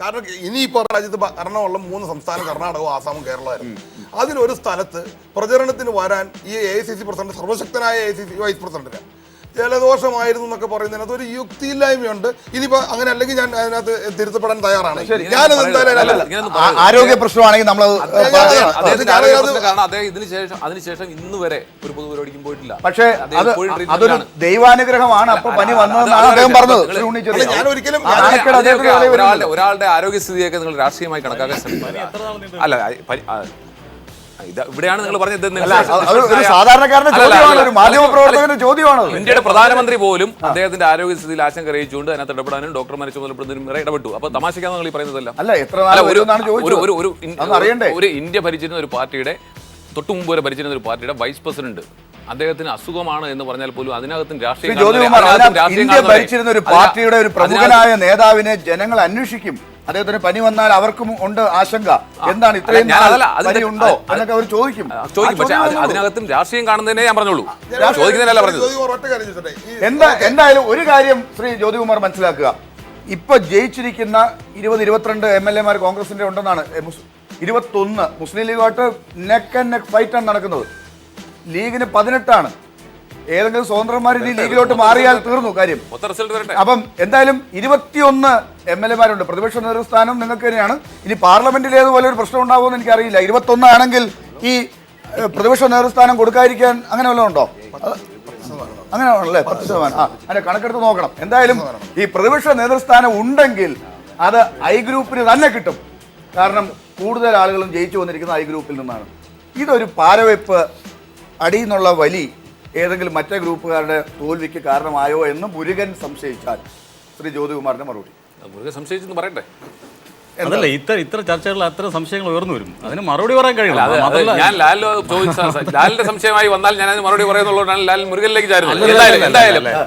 കാരണം ഇനിയിപ്പോൾ രാജ്യത്ത് ഭരണമുള്ള 3 സംസ്ഥാനം കർണാടകവും ആസാമും കേരളമായിരുന്നു. അതിലൊരു സ്ഥലത്ത് പ്രചരണത്തിന് വരാൻ ഈ AICC പ്രസിഡന്റ്, സർവശക്തനായ AICC വൈസ് പ്രസിഡന്റിന് ജലദോഷമായിരുന്നു എന്നൊക്കെ പറയുന്നതിനകത്ത് ഒരു യുക്തിയില്ലായ്മയുണ്ട്. ഇനിയിപ്പോ അങ്ങനെ അല്ലെങ്കിൽ ഞാൻ അതിനകത്ത് തിരുത്തപ്പെടാൻ തയ്യാറാണ്. ഞാനത് എന്തായാലും ആരോഗ്യ പ്രശ്നമാണെങ്കിൽ നമ്മൾ അതിനുശേഷം ഇന്ന് വരെ ഒരു പൊതുപരിപാടിക്കും പോയിട്ടില്ല. പക്ഷേ അതൊരു ദൈവാനുഗ്രഹമാണ്. അപ്പൊ പനി വന്നതെന്നാണ് അദ്ദേഹം പറഞ്ഞത്. ഞാൻ ഒരിക്കലും ഒരാളുടെ ആരോഗ്യസ്ഥിതിയൊക്കെ നിങ്ങൾ രാഷ്ട്രീയമായി കണക്കാക്കാൻ ശ്രമിക്കുക. അല്ല, ഇവിടെയാണ് നിങ്ങൾ പറഞ്ഞത്. സാധാരണക്കാരന്റെ ചോദ്യമാണ്, ഒരു മാധ്യമപ്രവർത്തകന്റെ ചോദ്യമാണ്. ഇന്ത്യയുടെ പ്രധാനമന്ത്രി പോലും അദ്ദേഹത്തിന്റെ ആരോഗ്യസ്ഥിതിയിൽ ആശങ്ക അറിയിച്ചുകൊണ്ട് അതിനകത്ത് ഇടപെടാനും ഡോക്ടർമാരെ ചുമതലപ്പെടുന്നതിനും വരെ ഇടപെട്ടു. അപ്പൊ തമാശക്കാണ് നിങ്ങൾ ഈ പറയുന്നതല്ല. ഒരു ഇന്ത്യ ഭരിച്ചിരുന്ന ഒരു പാർട്ടിയുടെ തൊട്ടുമുമ്പ് വരെ ഭരിച്ചിരുന്ന ഒരു പാർട്ടിയുടെ വൈസ് പ്രസിഡന്റ് അദ്ദേഹത്തിന് അസുഖമാണ് എന്ന് പറഞ്ഞാൽ പോലും അതിനകത്തും ഇന്ത്യ ഭരിച്ചിരുന്ന ഒരു പാർട്ടിയുടെ ഒരു പ്രമുഖനായ നേതാവിനെ ജനങ്ങൾ അന്വേഷിക്കും. അദ്ദേഹത്തിന് പനി വന്നാൽ അവർക്കും ഉണ്ട് ആശങ്ക. എന്താണ് ഇത്രയും ഉണ്ടോ എന്നൊക്കെ അവർ ചോദിക്കും. പക്ഷേ അതിനകത്തും രാഷ്ട്രീയം കാണുന്നതിനെ ഞാൻ പറഞ്ഞോളൂ, ചോദിക്കുന്നതിനല്ല പറഞ്ഞത്. എന്തായാലും ഒരു കാര്യം ശ്രീ ജ്യോതികുമാർ മനസ്സിലാക്കുക, ഇപ്പൊ ജയിച്ചിരിക്കുന്ന 20-22 MLA കോൺഗ്രസിന്റെ ഉണ്ടെന്നാണ്. 21 മുസ്ലിം ലീഗുമായിട്ട് നെക്ക് ആൻഡ് നെക്ക് ഫൈറ്റാണ് നടക്കുന്നത്. ലീഗിന് 18. ഏതെങ്കിലും സ്വതന്ത്രന്മാർ ഈ ലീഗിലോട്ട് മാറിയാൽ തീർന്നു കാര്യം. അപ്പം എന്തായാലും 21 MLA പ്രതിപക്ഷ നേതൃസ്ഥാനം നിങ്ങൾക്ക് തന്നെയാണ്. ഇനി പാർലമെന്റിൽ ഏതുപോലെ ഒരു പ്രശ്നം ഉണ്ടാകുമെന്ന് എനിക്കറിയില്ല. 21 ആണെങ്കിൽ ഈ പ്രതിപക്ഷ നേതൃസ്ഥാനം കൊടുക്കാതിരിക്കാൻ അങ്ങനെ വല്ലതും ഉണ്ടോ? അങ്ങനെ ആണല്ലേ, 10%. അതിന്റെ കണക്കെടുത്ത് നോക്കണം. എന്തായാലും ഈ പ്രതിപക്ഷ നേതൃസ്ഥാനം ഉണ്ടെങ്കിൽ അത് ഐ ഗ്രൂപ്പിന് തന്നെ കിട്ടും. കാരണം കൂടുതൽ ആളുകളും ജയിച്ചു വന്നിരിക്കുന്ന ഐ ഗ്രൂപ്പിൽ നിന്നാണ്. ഇതൊരു പാരവെപ്പ് അടിയെന്നുള്ള വലി ഏതെങ്കിലും മറ്റേ ഗ്രൂപ്പുകാരുടെ തോൽവിക്ക് കാരണമായോ എന്ന് മുരുകൻ സംശയിച്ചാൽ ശ്രീ ജ്യോതികുമാറിന്റെ മറുപടി. മുരുകൻ സംശയിച്ചെന്ന് പറയട്ടെ. അതല്ല, ഇത്ര ചർച്ചകളിൽ അത്ര സംശയങ്ങൾ ഉയർന്നു വരും. അതിന് മറുപടി പറയാൻ കഴിയില്ല. ഞാൻ ലാലിന്റെ സംശയമായി വന്നാൽ ഞാൻ അതിന് മറുപടി പറയുന്നുള്ളതാണ് ലാൽ മുരുകനിലേക്ക് ചാരുന്നത്.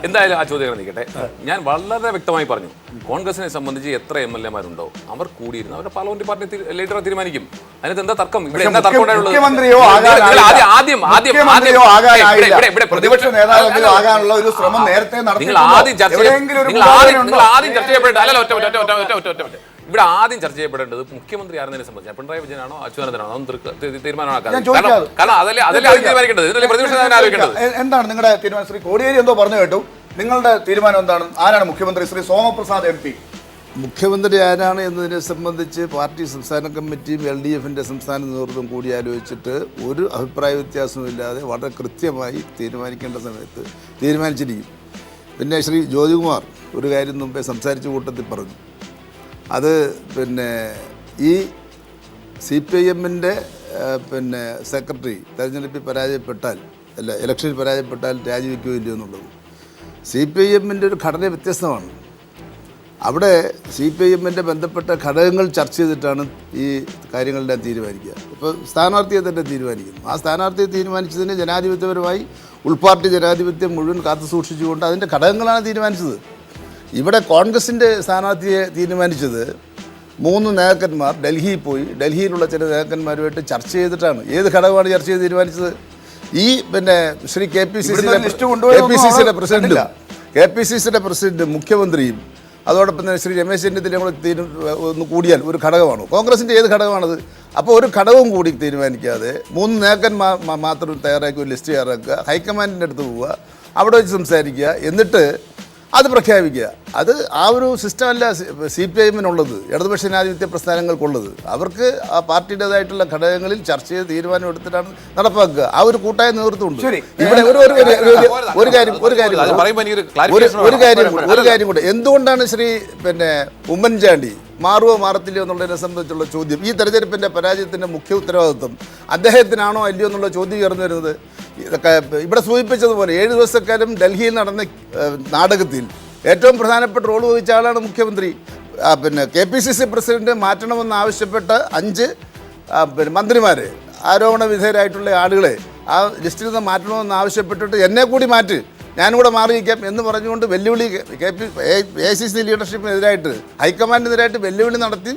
എന്തായാലും ആ ചോദ്യം നിൽക്കട്ടെ. ഞാൻ വളരെ വ്യക്തമായി പറഞ്ഞു, കോൺഗ്രസിനെ സംബന്ധിച്ച് എത്ര MLA മാരുണ്ടോ അവർ കൂടിയിരുന്നു അവരുടെ പാർലമെന്റ് പാർട്ടി ലീഡറെ തീരുമാനിക്കും. അതിനകത്ത് എന്താ തർക്കം? ഇവിടെ എന്താ തർക്കം പ്രതിപക്ഷ നേതാവ് ആകാനുള്ള ഒരു ശ്രമം നേരത്തെ നിങ്ങൾ ആദ്യം ചർച്ച ചെയ്യപ്പെടേണ്ട ഇവിടെ ആദ്യം ചർച്ച ചെയ്യപ്പെടേണ്ടത് മുഖ്യമന്ത്രി ആരെന്നതിനെ സംബന്ധിച്ച് പിണറായി വിജയനാണോ അച്യുതാനന്ദനാണോ അതൊന്നും തീരുമാനമാക്കാൻ. കാരണം അതല്ലേ തീരുമാനിക്കേണ്ടത്, ഇതിനല്ലേ പ്രതിപക്ഷ നേതാവിനെ ആലോചിക്കേണ്ടത്. എന്താണ് നിങ്ങളുടെ തീരുമാനം? ശ്രീ കോടിയേരി എന്തോ പറഞ്ഞു കേട്ടു, നിങ്ങളുടെ തീരുമാനം എന്താണ്? ആരാണ് മുഖ്യമന്ത്രി? ശ്രീ സോമപ്രസാദ് MP മുഖ്യമന്ത്രി ആരാണ് എന്നതിനെ സംബന്ധിച്ച് പാർട്ടി സംസ്ഥാന കമ്മിറ്റിയും LDFന്റെ സംസ്ഥാന നേതൃത്വം കൂടി ആലോചിച്ചിട്ട് ഒരു അഭിപ്രായ വ്യത്യാസവുമില്ലാതെ വളരെ കൃത്യമായി തീരുമാനിക്കേണ്ട സമയത്ത് തീരുമാനിച്ചിരിക്കും. പിന്നെ ശ്രീ ജ്യോതികുമാർ ഒരു കാര്യം മുമ്പേ സംസാരിച്ച കൂട്ടത്തിൽ പറഞ്ഞു, അത് ഈ CPIMന്റെ സെക്രട്ടറി തെരഞ്ഞെടുപ്പിൽ പരാജയപ്പെട്ടാൽ ഇലക്ഷനിൽ പരാജയപ്പെട്ടാൽ രാജിവെക്കുകയോ ഇല്ലയോ എന്നുള്ളത്. CPIMന്റെ ഒരു ഘടന വ്യത്യസ്തമാണ്. അവിടെ CPIMന്റെ ബന്ധപ്പെട്ട ഘടകങ്ങൾ ചർച്ച ചെയ്തിട്ടാണ് ഈ കാര്യങ്ങളെല്ലാം തീരുമാനിക്കുക. ഇപ്പോൾ സ്ഥാനാർത്ഥിയെ തന്നെ തീരുമാനിക്കുന്നു. ആ സ്ഥാനാർത്ഥിയെ തീരുമാനിച്ചതിന് ജനാധിപത്യപരമായി ഉൾപാർട്ടി ജനാധിപത്യം മുഴുവൻ കാത്തു സൂക്ഷിച്ചുകൊണ്ട് അതിൻ്റെ ഘടകങ്ങളാണ് തീരുമാനിച്ചത്. ഇവിടെ കോൺഗ്രസിൻ്റെ സ്ഥാനാർത്ഥിയെ തീരുമാനിച്ചത് 3 നേതാക്കന്മാർ ഡൽഹിയിൽ പോയി ഡൽഹിയിലുള്ള ചില നേതാക്കന്മാരുമായിട്ട് ചർച്ച ചെയ്തിട്ടാണ്. ഏത് ഘടകമാണ് ചർച്ച ചെയ്ത് തീരുമാനിച്ചത്? ഈ ശ്രീ KPCCയുടെ പ്രസിഡന്റ് മുഖ്യമന്ത്രിയും അതോടൊപ്പം തന്നെ ശ്രീ രമേശ് ചെന്നിത്തല ഒന്ന് കൂടിയാൽ ഒരു ഘടകമാണ്. കോൺഗ്രസിൻ്റെ ഏത് ഘടകമാണത്? അപ്പോൾ ഒരു ഘടകവും കൂടി തീരുമാനിക്കാതെ 3 നേതാക്കന്മാർ മാത്രം തയ്യാറാക്കി ഒരു ലിസ്റ്റ് തയ്യാറാക്കുക, ഹൈക്കമാൻഡിൻ്റെ അടുത്ത് പോവുക, അവിടെ വെച്ച് സംസാരിക്കുക, എന്നിട്ട് അത് പ്രഖ്യാപിക്കുക. അത് ആ ഒരു സിസ്റ്റമല്ല CPIMനുള്ളത്, ഇടതുപക്ഷ ജനാധിപത്യ പ്രസ്ഥാനങ്ങൾക്കുള്ളത്. അവർക്ക് ആ പാർട്ടിയുടേതായിട്ടുള്ള ഘടകങ്ങളിൽ ചർച്ച ചെയ്ത് തീരുമാനം എടുത്തിട്ടാണ് നടപ്പാക്കുക. ആ ഒരു കൂട്ടായ നേതൃത്വമുണ്ട്. ഇവിടെ ഒരു കാര്യം കൂടെ, എന്തുകൊണ്ടാണ് ശ്രീ ഉമ്മൻചാണ്ടി മാറുമോ മാറത്തില്ലയോ എന്നുള്ളതിനെ സംബന്ധിച്ചുള്ള ചോദ്യം, ഈ തെരഞ്ഞെടുപ്പിൻ്റെ പരാജയത്തിൻ്റെ മുഖ്യ ഉത്തരവാദിത്വം അദ്ദേഹത്തിനാണോ അല്ലയോ എന്നുള്ള ചോദ്യം ഉയർന്നു വരുന്നത്? ഇവിടെ സൂചിപ്പിച്ചതുപോലെ 7 ദിവസക്കാലം ഡൽഹിയിൽ നടന്ന നാടകത്തിൽ ഏറ്റവും പ്രധാനപ്പെട്ട റോൾ വഹിച്ച ആളാണ് മുഖ്യമന്ത്രി. KPCC പ്രസിഡന്റ് മാറ്റണമെന്ന് ആവശ്യപ്പെട്ട 5 മന്ത്രിമാരെ, ആരോപണ വിധേയരായിട്ടുള്ള ആളുകളെ ആ ലിസ്റ്റിൽ നിന്ന് മാറ്റണമെന്ന് ആവശ്യപ്പെട്ടിട്ട് എന്നെ കൂടി മാറ്റ്, ഞാനും കൂടെ മാറിയിരിക്കാം എന്ന് പറഞ്ഞുകൊണ്ട് വെല്ലുവിളി AICC ലീഡർഷിപ്പിനെതിരായിട്ട് ഹൈക്കമാൻഡിനെതിരായിട്ട് വെല്ലുവിളി നടത്തി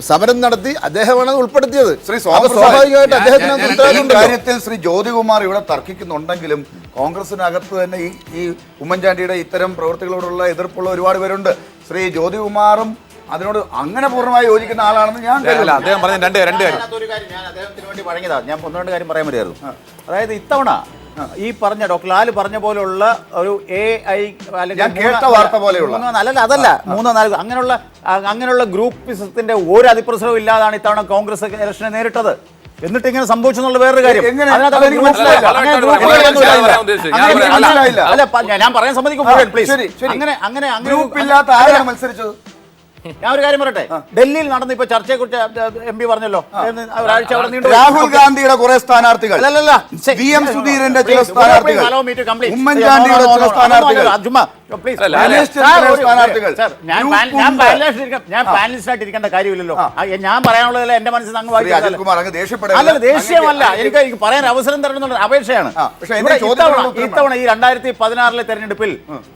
സമരം നടത്തി അദ്ദേഹമാണ് ഉൾപ്പെടുത്തിയത്. സ്വാഭാവികമായിട്ട് അദ്ദേഹത്തിന് കാര്യത്തിൽ ശ്രീ ജ്യോതികുമാർ ഇവിടെ തർക്കിക്കുന്നുണ്ടെങ്കിലും കോൺഗ്രസിനകത്ത് തന്നെ ഈ ഉമ്മൻചാണ്ടിയുടെ ഇത്തരം പ്രവൃത്തികളോടുള്ള എതിർപ്പുള്ള ഒരുപാട് പേരുണ്ട്. ശ്രീ ജ്യോതികുമാറും അതിനോട് അങ്ങനെ പൂർണ്ണമായി യോജിക്കുന്ന ആളാണെന്ന് ഞാൻ അല്ല അദ്ദേഹം പറഞ്ഞ രണ്ട് കാര്യം ഒരു കാര്യം ഞാൻ അദ്ദേഹത്തിന് വേണ്ടി വഴങ്ങിയതാണ്. ഞാൻ ഒന്ന് രണ്ട് കാര്യം പറയാൻ വരുമായിരുന്നു. അതായത് ഇത്തവണ ഈ പറഞ്ഞ ഡോക്ടർ ലാൽ പറഞ്ഞ പോലുള്ള ഒരു AI ഞാൻ കേട്ട വാർത്ത പോലെയുള്ള അതല്ല 3-4 അങ്ങനെയുള്ള ഗ്രൂപ്പിസത്തിന്റെ ഒരു അതിപ്രസരവും ഇല്ലാതാണ് ഇത്തവണ കോൺഗ്രസ് ഇലക്ഷനെ നേരിട്ടത്. എന്നിട്ട് ഇങ്ങനെ സംഭവിച്ചു എന്നുള്ള വേറൊരു കാര്യം. ഞാൻ പറയാൻ സമ്മതിക്കും. ഗ്രൂപ്പില്ലാത്ത ആരാണ് മത്സരിച്ചത്? ഞാൻ ഒരു കാര്യം പറയട്ടെ, ഡൽഹിയിൽ നടന്ന ഇപ്പൊ ചർച്ചയെ കുറിച്ച് MP പറഞ്ഞല്ലോ, ഒരാഴ്ച അവിടെ നീണ്ടു. രാഹുൽ ഗാന്ധിയുടെ കുറെ സ്ഥാനാർത്ഥികൾ, VM സുധീരന്റെ ചില സ്ഥാനാർത്ഥികൾ, ഉമ്മൻചാണ്ടിയുടെ ചില സ്ഥാനാർത്ഥികൾ, ഞാൻ പാനലിസ്റ്റായിട്ട് ഇരിക്കേണ്ട കാര്യമില്ലല്ലോ. ഞാൻ പറയാനുള്ളതല്ല എന്റെ മനസ്സിൽ അങ്ങ് വായിക്കും. ദേഷ്യമല്ല, എനിക്ക് പറയാൻ അവസരം തരണം എന്നുള്ള അപേക്ഷയാണ്. ഇത്തവണ ഈ 2016 തെരഞ്ഞെടുപ്പിൽ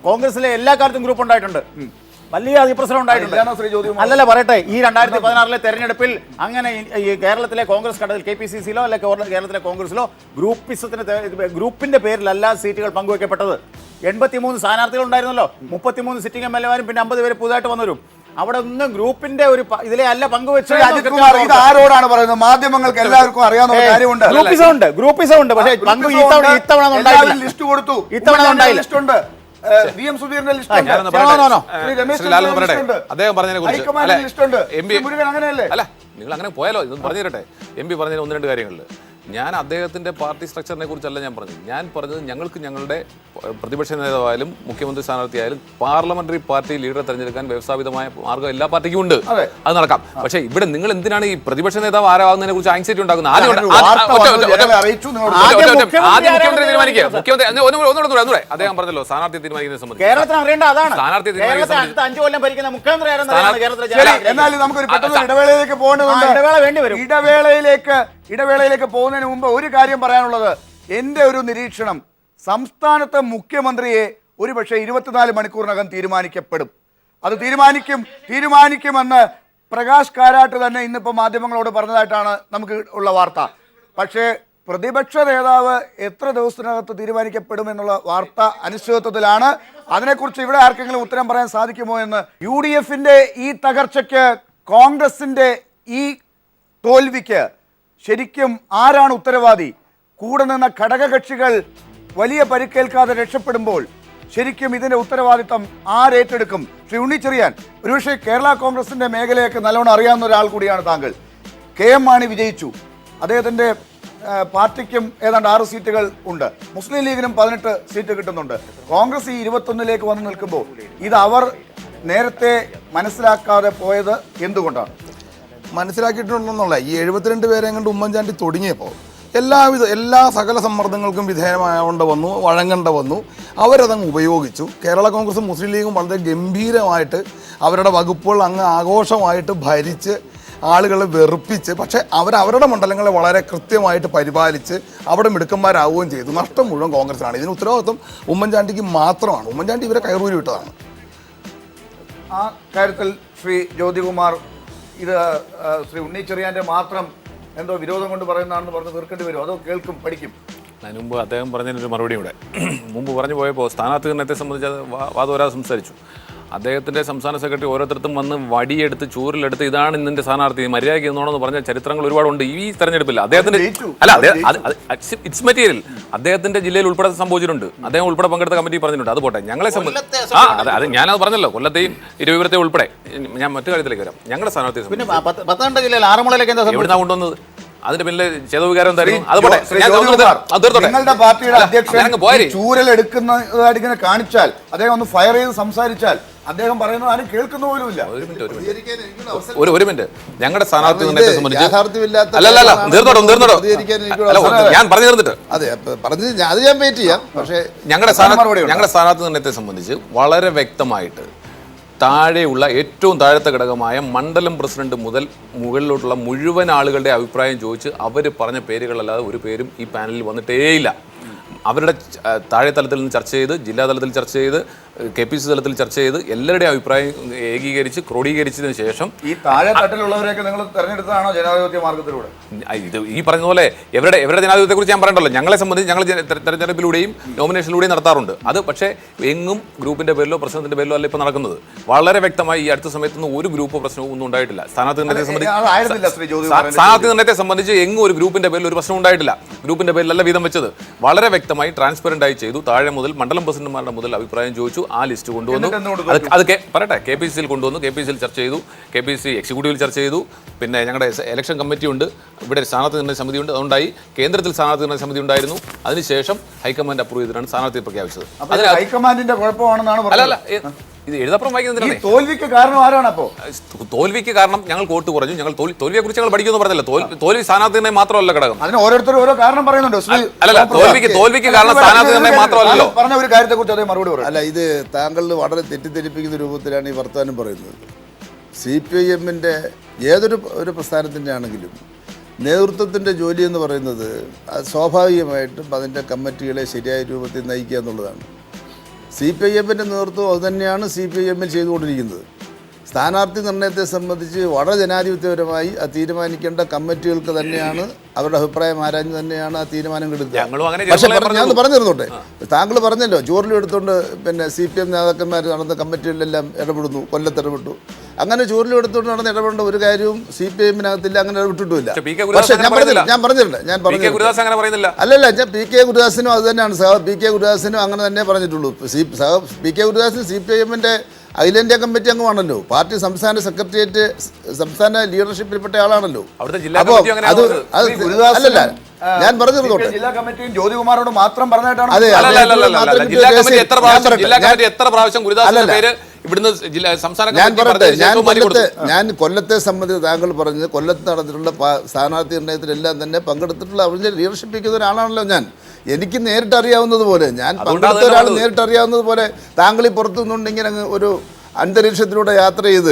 കോൺഗ്രസിലെ എല്ലാ കാലത്തും ഗ്രൂപ്പ് ഉണ്ടായിട്ടുണ്ട്, വലിയ അതിപ്രസരം ഉണ്ടായിട്ടുണ്ട്. അല്ലല്ല പറയട്ടെ, ഈ 2016 തെരഞ്ഞെടുപ്പിൽ അങ്ങനെ ഈ കേരളത്തിലെ കോൺഗ്രസ് ഘടകത്തിൽ KPCC-ലോ അല്ലെ കേരളത്തിലെ കോൺഗ്രസിലോ ഗ്രൂപ്പിന്റെ പേരിലല്ല സീറ്റുകൾ പങ്കുവെക്കപ്പെട്ടത്. 83 സ്ഥാനാർത്ഥികൾ ഉണ്ടായിരുന്നല്ലോ, 33 സിറ്റിംഗ് MLA-മാരും പിന്നെ 50 പേര് പുതുതായിട്ട് വന്നവരും. അവിടെ ഒന്നും ഗ്രൂപ്പിന്റെ ഒരു ഇതിലെ അല്ല പങ്കുവെച്ചത്. ആരോടാണ് പറയുന്നത്? മാധ്യമങ്ങൾക്ക് എല്ലാവർക്കും അറിയാവുന്ന കാര്യമുണ്ട്. ഗ്രൂപ്പിസം ഉണ്ട്, പക്ഷേ പങ്കു ഇത്തവണ ലിസ്റ്റ് കൊടുത്തു. ഇത്തവണ ഉണ്ടായില്ല. ലിസ്റ്റ് ഉണ്ട്. VM സുധീരന്റെ ലിസ്റ്റ് ഉണ്ട്. അദ്ദേഹം പറഞ്ഞതിനെ ലിസ്റ്റ് ഉണ്ട്. അങ്ങനെയല്ലേ? അല്ല, നിങ്ങൾ അങ്ങനെ പോയാലോ? ഇതൊന്നും പറഞ്ഞു തരട്ടെ. MP പറഞ്ഞതിന് 1-2 കാര്യങ്ങളിൽ ഞാൻ അദ്ദേഹത്തിന്റെ പാർട്ടി സ്ട്രക്ചറിനെ കുറിച്ചല്ല ഞാൻ പറഞ്ഞത്. ഞാൻ പറഞ്ഞത് ഞങ്ങൾക്ക് ഞങ്ങളുടെ പ്രതിപക്ഷ നേതാവായാലും മുഖ്യമന്ത്രി സ്ഥാനാർത്ഥിയായാലും പാർലമെന്ററി പാർട്ടി ലീഡറെ തെരഞ്ഞെടുക്കാൻ വ്യവസ്ഥാപിതമായ മാർഗ്ഗം എല്ലാ പാർട്ടിക്കും ഉണ്ട്, അത് നടക്കാം. പക്ഷേ ഇവിടെ നിങ്ങൾ എന്തിനാണ് ഈ പ്രതിപക്ഷ നേതാവ് ആരാവുന്നതിനെ കുറിച്ച് ആങ്സൈറ്റി ഉണ്ടാക്കുന്നത്? ആദ്യം മുഖ്യമന്ത്രി തീരുമാനിക്കുക. മുഖ്യമന്ത്രി ഒന്നുകൂടെ അദ്ദേഹം പറഞ്ഞല്ലോ സ്ഥാനാർത്ഥി തീരുമാനിക്കുന്നത് സംബന്ധിച്ച്. കേരളത്തിൽ അറിയേണ്ട അതാണ്. സ്ഥാനാർത്ഥി തീരുമാനിക്കുന്നത് 5 കൊല്ലം ഭരിക്കുന്ന മുഖ്യമന്ത്രി എന്നാലും നമുക്കൊരു പെട്ടെന്ന് ഇടവേളയിലേക്ക് പോകേണ്ടതുണ്ട്. ഇടവേളയിലേക്ക് പോകുന്നതിന് മുമ്പ് ഒരു കാര്യം പറയാനുള്ളത്, എൻ്റെ ഒരു നിരീക്ഷണം, സംസ്ഥാനത്തെ മുഖ്യമന്ത്രിയെ ഒരുപക്ഷെ 24 മണിക്കൂറിനകം തീരുമാനിക്കപ്പെടും. അത് തീരുമാനിക്കുമെന്ന് പ്രകാശ് കാരാട്ട് തന്നെ ഇന്നിപ്പോൾ മാധ്യമങ്ങളോട് പറഞ്ഞതായിട്ടാണ് നമുക്ക് ഉള്ള വാർത്ത. പക്ഷേ പ്രതിപക്ഷ നേതാവ് എത്ര ദിവസത്തിനകത്ത് തീരുമാനിക്കപ്പെടുമെന്നുള്ള വാർത്ത അനിശ്ചിതത്വത്തിലാണ്. അതിനെക്കുറിച്ച് ഇവിടെ ആർക്കെങ്കിലും ഉത്തരം പറയാൻ സാധിക്കുമോ എന്ന്. UDF-ന്റെ ഈ തകർച്ചയ്ക്ക്, കോൺഗ്രസിന്റെ ഈ തോൽവിക്ക് ശരിക്കും ആരാണ് ഉത്തരവാദി? കൂടെ നിന്ന ഘടകകക്ഷികൾ വലിയ പരിക്കേൽക്കാതെ രക്ഷപ്പെടുമ്പോൾ ശരിക്കും ഇതിന്റെ ഉത്തരവാദിത്തം ആരേറ്റെടുക്കും? ശ്രീ ഉണ്ണിച്ചെറിയാൻ, ഒരുപക്ഷെ കേരള കോൺഗ്രസിന്റെ മേഖലയൊക്കെ നല്ലോണം അറിയാവുന്ന ഒരാൾ കൂടിയാണ് താങ്കൾ. KM മാണി വിജയിച്ചു, അദ്ദേഹത്തിന്റെ പാർട്ടിക്കും ഏതാണ്ട് 6 സീറ്റുകൾ ഉണ്ട്, മുസ്ലിം ലീഗിനും 18 സീറ്റ് കിട്ടുന്നുണ്ട്. കോൺഗ്രസ് ഈ 21ലേക്ക് വന്ന് നിൽക്കുമ്പോൾ ഇത് അവർ നേരത്തെ മനസ്സിലാക്കാതെ പോയത് എന്തുകൊണ്ടാണ്? മനസ്സിലാക്കിയിട്ടുണ്ടെന്നുള്ള ഈ 72 പേരെ കണ്ട് ഉമ്മൻചാണ്ടി തുടങ്ങിയപ്പോൾ എല്ലാ സകല സമ്മർദ്ദങ്ങൾക്കും വിധേയമാവേണ്ട വന്നു, വഴങ്ങേണ്ട വന്നു. അവരതങ്ങ് ഉപയോഗിച്ചു. കേരള കോൺഗ്രസും മുസ്ലിം ലീഗും വളരെ ഗംഭീരമായിട്ട് അവരുടെ വകുപ്പുകൾ അങ്ങ് ആഘോഷമായിട്ട് ഭരിച്ച് ആളുകളെ വെറുപ്പിച്ച്, പക്ഷേ അവരുടെ മണ്ഡലങ്ങളെ വളരെ കൃത്യമായിട്ട് പരിപാലിച്ച് അവിടെ മിടുക്കന്മാരാവുകയും ചെയ്തു. നഷ്ടം മുഴുവൻ കോൺഗ്രസിനാണ്. ഇതിന് ഉത്തരവാദിത്വം ഉമ്മൻചാണ്ടിക്ക് മാത്രമാണ്. ഉമ്മൻചാണ്ടി ഇവരെ കയറൂരി വിട്ടതാണ്. ആ കാര്യത്തിൽ ശ്രീ ജ്യോതികുമാർ, ഇത് ശ്രീ ഉണ്ണിച്ചെറിയാൻ്റെ മാത്രം എന്തോ വിരോധം കൊണ്ട് പറയുന്നതാണെന്ന് പറഞ്ഞ് തീർക്കേണ്ടി വരും, അതോ കേൾക്കും പഠിക്കും? അതിന് മുമ്പ് അദ്ദേഹം പറഞ്ഞതിനൊരു മറുപടി ഇവിടെ മുമ്പ് പറഞ്ഞു പോയപ്പോൾ സ്ഥാനാർത്ഥി നിർണയത്തെ സംബന്ധിച്ച് വാദോരാ സംസാരിച്ചു. അദ്ദേഹത്തിൻ്റെ സംസ്ഥാന സെക്രട്ടറി ഓരോരുത്തർക്കും വന്ന് വടിയെടുത്ത് ചൂരിലെടുത്ത് ഇതാണ് ഇന്നിൻ്റെ സ്ഥാനാർത്ഥി മര്യാദയ്ക്ക് എന്നോണെന്ന് പറഞ്ഞ ചരിത്രങ്ങൾ ഒരുപാടുണ്ട് ഈ തെരഞ്ഞെടുപ്പിൽ. അദ്ദേഹത്തിൻ്റെ ഇറ്റ്സ് മെറ്റീരിയൽ അദ്ദേഹത്തിൻ്റെ ജില്ലയിൽ ഉൾപ്പെടെ സംഭവിച്ചിട്ടുണ്ട്. അദ്ദേഹം ഉൾപ്പെടെ പങ്കെടുത്ത കമ്മിറ്റി പറഞ്ഞിട്ടുണ്ട്. അത് പോട്ടെ, ഞങ്ങളെ സംബന്ധിച്ച് അത് ഞാനത് പറഞ്ഞല്ലോ, കൊല്ലത്തെയും ഇരുവിപുരത്തെ ഉൾപ്പെടെ. ഞാൻ മറ്റു കാര്യത്തിലേക്ക് വരാം. ഞങ്ങളുടെ സ്ഥാനാർത്ഥി പത്തനംതിട്ട ജില്ലയിൽ ആറന്മുളയിലേക്ക് എവിടുന്നാണ് കൊണ്ടുവന്നത്? അതിന്റെ പിന്നിലെ ചേതോവികാരം എന്തായിരുന്നു? നിങ്ങളുടെ പാർട്ടിയുടെ അധ്യക്ഷൻ ചൂരലെടുക്കുന്നതായിട്ട് കാണിച്ചാൽ, അദ്ദേഹം ഒന്ന് ഫയർ ചെയ്ത് സംസാരിച്ചാൽ അദ്ദേഹം പറയുന്നത് ആരും കേൾക്കുന്ന പോലുമില്ല. ഒരു മിനിറ്റ്, ഞങ്ങളുടെ സ്ഥാനാർത്ഥി നിർണയത്തെ സംബന്ധിച്ച് ഞാൻ പറഞ്ഞു തീർന്നിട്ട് അത് ഞാൻ വെയിറ്റ് ചെയ്യാം. പക്ഷേ ഞങ്ങളുടെ സ്ഥാനാർത്ഥി നിർണയത്തെ സംബന്ധിച്ച് വളരെ വ്യക്തമായിട്ട് താഴെയുള്ള ഏറ്റവും താഴത്തെ ഘടകമായ മണ്ഡലം പ്രസിഡന്റ് മുതൽ മുകളിലോട്ടുള്ള മുഴുവൻ ആളുകളുടെ അഭിപ്രായം ചോദിച്ച് അവർ പറഞ്ഞ പേരുകളല്ലാതെ ഒരു പേരും ഈ പാനലിൽ വന്നിട്ടേയില്ല. അവരുടെ താഴെ തലത്തിൽ നിന്ന് ചർച്ച ചെയ്ത്, ജില്ലാ തലത്തിൽ ചർച്ച ചെയ്ത്, KPCC തലത്തിൽ ചർച്ച ചെയ്ത് എല്ലാവരുടെയും അഭിപ്രായം ഏകീകരിച്ച് ക്രോഡീകരിച്ചതിന് ശേഷം ഈ താഴെ തട്ടിലുള്ളവരെയൊക്കെ നിങ്ങൾ തെരഞ്ഞെടുത്തതാണോ ജനാധിപത്യ മാർഗത്തിലൂടെ? ഇത് ഈ പറഞ്ഞ പോലെ ഇവരുടെ ജനാധിപത്യത്തെക്കുറിച്ച് ഞാൻ പറയണ്ടല്ലോ. ഞങ്ങളെ സംബന്ധിച്ച് ഞങ്ങൾ തെരഞ്ഞെടുപ്പിലൂടെയും നോമിനേഷനിലൂടെയും നടത്താറുണ്ട്. അത് പക്ഷേ എങ്ങും ഗ്രൂപ്പിന്റെ പേരിലോ പ്രശ്നത്തിന്റെ പേരിലോ അല്ല ഇപ്പോൾ നടക്കുന്നത്. വളരെ വ്യക്തമായി ഈ അടുത്ത സമയത്തൊന്നും ഒരു ഗ്രൂപ്പ് പ്രശ്നവും ഒന്നും ഉണ്ടായിട്ടില്ല. സ്ഥാനാർത്ഥി നിർണ്ണയത്തെ സംബന്ധിച്ച് എങ്ങും ഒരു ഗ്രൂപ്പിന്റെ പേരിൽ ഒരു പ്രശ്നം ഉണ്ടായിട്ടില്ല. ഗ്രൂപ്പിന്റെ പേരിലല്ല വീതം വെച്ചത്. വളരെ വ്യക്തമായി ട്രാൻസ്പെറന്റ് ആയി ചെയ്തു. താഴെ മുതൽ മണ്ഡലം പ്രസിഡന്റുമാരുടെ മുതൽ അഭിപ്രായം ചോദിച്ചു. ആ ലിസ്റ്റ് കൊണ്ടുവന്നു. അത് പറയട്ടെ, KPCCയിൽ കൊണ്ടുവന്നു. KPCCയിൽ ചർച്ച ചെയ്തു. KPCC എക്സിക്യൂട്ടീവിൽ ചർച്ച ചെയ്തു. പിന്നെ ഞങ്ങളുടെ ഇലക്ഷൻ കമ്മിറ്റി ഉണ്ട്, ഇവിടെ സ്ഥാനാർത്ഥി നിർണ്ണയ സമിതി ഉണ്ട്. അതുകൊണ്ടായി കേന്ദ്രത്തിൽ സ്ഥാനാർത്ഥി നിർണ്ണയ സമിതി ഉണ്ടായിരുന്നു. അതിനുശേഷം ഹൈക്കമാൻഡ് അപ്രൂവ് ചെയ്തിട്ടാണ് സ്ഥാനാർത്ഥി പ്രഖ്യാപിച്ചത്. ഹൈക്കമാൻഡിന്റെ കുഴപ്പമാണെന്നാണ് അല്ല, ഇത് എഴുതപ്പുറം വായിക്കുന്നതിനാണ്. തോൽവിക്ക് കാരണം ആരാണ്? അപ്പോ തോൽവിക്ക് കാരണം ഞങ്ങൾ വോട്ട് കുറഞ്ഞു. ഞങ്ങൾ തോൽവിയെ കുറിച്ച് ഞങ്ങൾ പഠിക്കുമെന്ന് പറഞ്ഞില്ല. തോൽവി സ്ഥാനാർത്ഥി നിർണ്ണയം മാത്രമല്ല ഘടകം. അതിന് ഓരോരുത്തരും ഓരോ കാരണം പറയുന്നുണ്ടോ? അല്ല, തോൽവിക്ക് കാരണം സ്ഥാനാർത്ഥി നിർണ്ണയം മാത്രമല്ലോ. പറഞ്ഞ ഒരു കാര്യത്തെ കുറിച്ച് അതേ മറുപടി പറയാം. അല്ല, ഇത് താങ്കൾ വളരെ തെറ്റിദ്ധരിപ്പിക്കുന്ന രൂപത്തിലാണ് ഈ വർത്തമാനം പറയുന്നത്. CPIM-ന്റെ ഒരു പ്രസ്ഥാനത്തിൻ്റെ ആണെങ്കിലും നേതൃത്വത്തിൻ്റെ ജോലി എന്ന് പറയുന്നത് അത് സ്വാഭാവികമായിട്ടും അതിൻ്റെ കമ്മിറ്റികളെ ശരിയായ രൂപത്തിൽ നയിക്കുക എന്നുള്ളതാണ്. CPIM-ന്റെ നേതൃത്വം അതുതന്നെയാണ് CPIM-ൽ ചെയ്തുകൊണ്ടിരിക്കുന്നത്. സ്ഥാനാർത്ഥി നിർണ്ണയത്തെ സംബന്ധിച്ച് വളരെ ജനാധിപത്യപരമായി അത് തീരുമാനിക്കേണ്ട കമ്മിറ്റികൾക്ക് തന്നെയാണ് അവരുടെ അഭിപ്രായം ആരാഞ്ഞ് തന്നെയാണ് ആ തീരുമാനം എടുക്കുക. പക്ഷേ ഞാൻ പറഞ്ഞിരുന്നോട്ടെ, താങ്കൾ പറഞ്ഞല്ലോ ചോറിലും എടുത്തുകൊണ്ട് പിന്നെ CPM നേതാക്കന്മാർ നടന്ന കമ്മിറ്റികളിലെല്ലാം ഇടപെടുന്നു, കൊല്ലത്ത് ഇടപെട്ടു. അങ്ങനെ ചോറിലും എടുത്തുകൊണ്ട് നടന്ന് ഇടപെടേണ്ട ഒരു കാര്യവും CPIM-നകത്തില്ല, അങ്ങനെ ഇടപെട്ടിട്ടുമില്ല. പക്ഷേ ഞാൻ പറഞ്ഞിട്ടുണ്ട് അല്ലല്ല, ഞാൻ PK ഗുരുദാസിനും അത് തന്നെയാണ് PK ഗുരുദാസിനും അങ്ങനെ തന്നെ പറഞ്ഞിട്ടുള്ളൂ. PK ഗുരുദാസിന് CPIM-ന്റെ അഖിലേന്ത്യാ കമ്മിറ്റി അംഗമാണല്ലോ, പാർട്ടി സംസ്ഥാന സെക്രട്ടേറിയറ്റ് സംസ്ഥാന ലീഡർഷിപ്പിൽപ്പെട്ട ആളാണല്ലോ. അപ്പോൾ അല്ലല്ല, ഞാൻ പറഞ്ഞിരുന്നോട്ടെ, ജില്ലാ കമ്മിറ്റിയും ജ്യോതികുമാറോട് മാത്രം പറഞ്ഞിട്ടാണ്. അതെ, ഞാൻ കൊല്ലത്തെ സംബന്ധിച്ച് താങ്കൾ പറഞ്ഞത് കൊല്ലത്ത് നടന്നിട്ടുള്ള സ്ഥാനാർത്ഥി നിർണ്ണയത്തിലെല്ലാം തന്നെ പങ്കെടുത്തിട്ടുള്ള അവരുടെ ലീഡർഷിപ്പിക്കുന്ന ഒരാളാണല്ലോ ഞാൻ. എനിക്ക് നേരിട്ട് അറിയാവുന്നതുപോലെ, ഞാൻ പങ്കെടുത്ത ഒരാൾ നേരിട്ട് അറിയാവുന്നതുപോലെ താങ്കൾ ഈ പുറത്തു നിന്നുകൊണ്ട് ഇങ്ങനെ ഒരു അന്തരീക്ഷത്തിലൂടെ യാത്ര ചെയ്ത്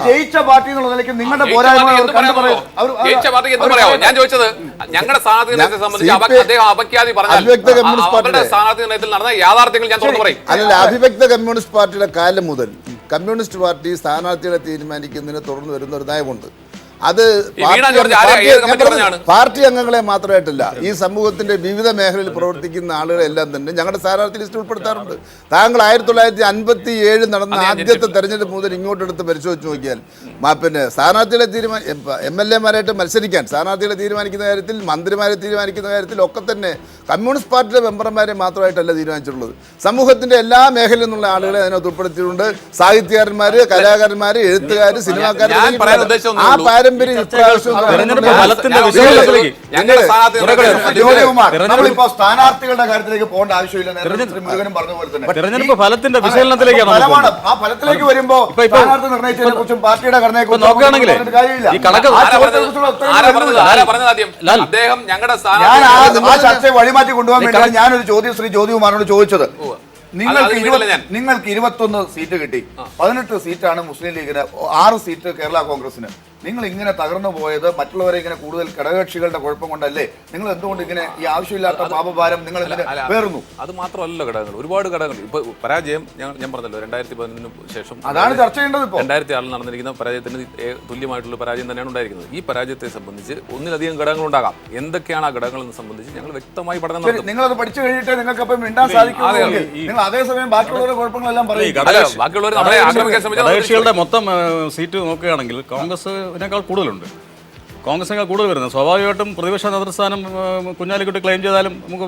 ജയിച്ച പാർട്ടി എന്നുള്ള നിലയ്ക്ക് നിങ്ങളുടെ ഞാൻ ചോദിച്ചത് ഞങ്ങളുടെ സ്ഥാനാർത്ഥികളെ സംബന്ധിച്ച് അദ്ദേഹം അപഖ്യാതി പറഞ്ഞാൽ സ്ഥാനാർത്ഥി നിർണ്ണയത്തിൽ നടന്ന യാഥാർത്ഥ്യങ്ങൾ ഞാൻ തുറന്നു പറയും. അല്ലല്ല, അവിഭക്ത കമ്മ്യൂണിസ്റ്റ് പാർട്ടിയുടെ കാലം മുതൽ കമ്മ്യൂണിസ്റ്റ് പാർട്ടി സ്ഥാനാർത്ഥികളെ തീരുമാനിക്കുന്നതിന് തുടർന്ന് വരുന്ന ഒരു നയമുണ്ട്. അത് പാർട്ടി അംഗങ്ങളെ മാത്രമായിട്ടല്ല, ഈ സമൂഹത്തിന്റെ വിവിധ മേഖലയിൽ പ്രവർത്തിക്കുന്ന ആളുകളെല്ലാം തന്നെ ഞങ്ങളുടെ സ്ഥാനാർത്ഥി ലിസ്റ്റ് ഉൾപ്പെടുത്താറുണ്ട്. താങ്കൾ 1957 നടന്ന ആദ്യത്തെ തെരഞ്ഞെടുപ്പ് മുതൽ ഇങ്ങോട്ടെടുത്ത് പരിശോധിച്ച് നോക്കിയാൽ പിന്നെ സ്ഥാനാർത്ഥികളെ MLA-മാരായിട്ട് മത്സരിക്കാൻ സ്ഥാനാർത്ഥികളെ തീരുമാനിക്കുന്ന കാര്യത്തിൽ, മന്ത്രിമാരെ തീരുമാനിക്കുന്ന കാര്യത്തിൽ ഒക്കെ തന്നെ കമ്മ്യൂണിസ്റ്റ് പാർട്ടിയുടെ മെമ്പർമാരെ മാത്രമായിട്ടല്ല തീരുമാനിച്ചിട്ടുള്ളത്. സമൂഹത്തിന്റെ എല്ലാ മേഖലയിൽ നിന്നുള്ള ആളുകളെ അതിനകത്ത് ഉൾപ്പെടുത്തിയിട്ടുണ്ട്. സാഹിത്യകാരന്മാര്, കലാകാരന്മാര്, എഴുത്തുകാര്, സിനിമാക്കാര്, ആ പാരമ്പര്യം സ്ഥാനാർത്ഥികളുടെ കാര്യത്തിലേക്ക് പോകേണ്ട ആവശ്യമില്ല. തെരഞ്ഞെടുപ്പ് ഫലത്തിന്റെ വിശകലനത്തിലേക്കാണ്. ആ ഫലത്തിലേക്ക് വരുമ്പോ സ്ഥാനാർത്ഥി നിർണ്ണയിച്ചതിനെ കുറിച്ചും പാർട്ടിയുടെ ഘടനയെക്കുറിച്ചും നോക്കുകയാണെങ്കിൽ ഈ കണക്ക് ഞാൻ ആ ചർച്ചയെ വഴിമാറ്റി കൊണ്ടുപോകാൻ വേണ്ടിയാണ് ഞാനൊരു ചോദ്യം ശ്രീ ജ്യോതികുമാറിനോട് ചോദിച്ചത്. നിങ്ങൾക്ക് 21 സീറ്റ് കിട്ടി, 18 സീറ്റാണ് മുസ്ലിം ലീഗിന്, 6 സീറ്റ് കേരള കോൺഗ്രസിന്. നിങ്ങൾ ഇങ്ങനെ തകർന്നു പോയത് മറ്റുള്ളവരെ ഇങ്ങനെ കൂടുതൽ ഘടകകക്ഷികളുടെ കുഴപ്പം കൊണ്ടല്ലേ? നിങ്ങൾ എന്തുകൊണ്ട് ഇങ്ങനെ ഈ ആവശ്യമില്ലാത്ത പാപഭാരം നിങ്ങൾ വേറുന്നു? അത് മാത്രമല്ല ഘടകങ്ങൾ, ഒരുപാട് ഘടകങ്ങൾ. ഇപ്പൊ പരാജയം ഞാൻ പറഞ്ഞല്ലോ, 2011 ശേഷം അതാണ് ചർച്ച ചെയ്യേണ്ടത്. ഇപ്പോൾ 2006 നടന്നിരിക്കുന്ന പരാജയത്തിന് തുല്യമായിട്ടുള്ള പരാജയം തന്നെയാണ് ഉണ്ടായിരിക്കുന്നത്. ഈ പരാജയത്തെ സംബന്ധിച്ച് ഒന്നിലധികം ഘടകങ്ങൾ ഉണ്ടാകാം. എന്തൊക്കെയാണ് ആ ഘടകങ്ങളെന്ന് സംബന്ധിച്ച് ഞങ്ങൾ വ്യക്തമായി പഠനം നടത്തും. നിങ്ങളത് പഠിച്ചു കഴിഞ്ഞിട്ട് നിങ്ങൾക്ക് അപ്പം മിണ്ടാൻ സാധിക്കും. നിങ്ങൾ അതേസമയം ബാക്കിയുള്ളവരുടെ കുഴപ്പങ്ങളെല്ലാം പറയും. ബാക്കിയുള്ളവർ നമ്മളെ ആക്രമിക്കാൻ ഘടകകക്ഷികളുടെ മൊത്തം സീറ്റ് നോക്കുകയാണെങ്കിൽ കോൺഗ്രസിനേക്കാൾ കൂടുതലുണ്ട്. കോൺഗ്രസിനേക്കാൾ കൂടുതൽ വരുന്നത് സ്വാഭാവികമായിട്ടും പ്രതിപക്ഷ നേതൃസ്ഥാനം കുഞ്ഞാലിക്കുട്ടി ക്ലെയിം ചെയ്താലും നമുക്ക്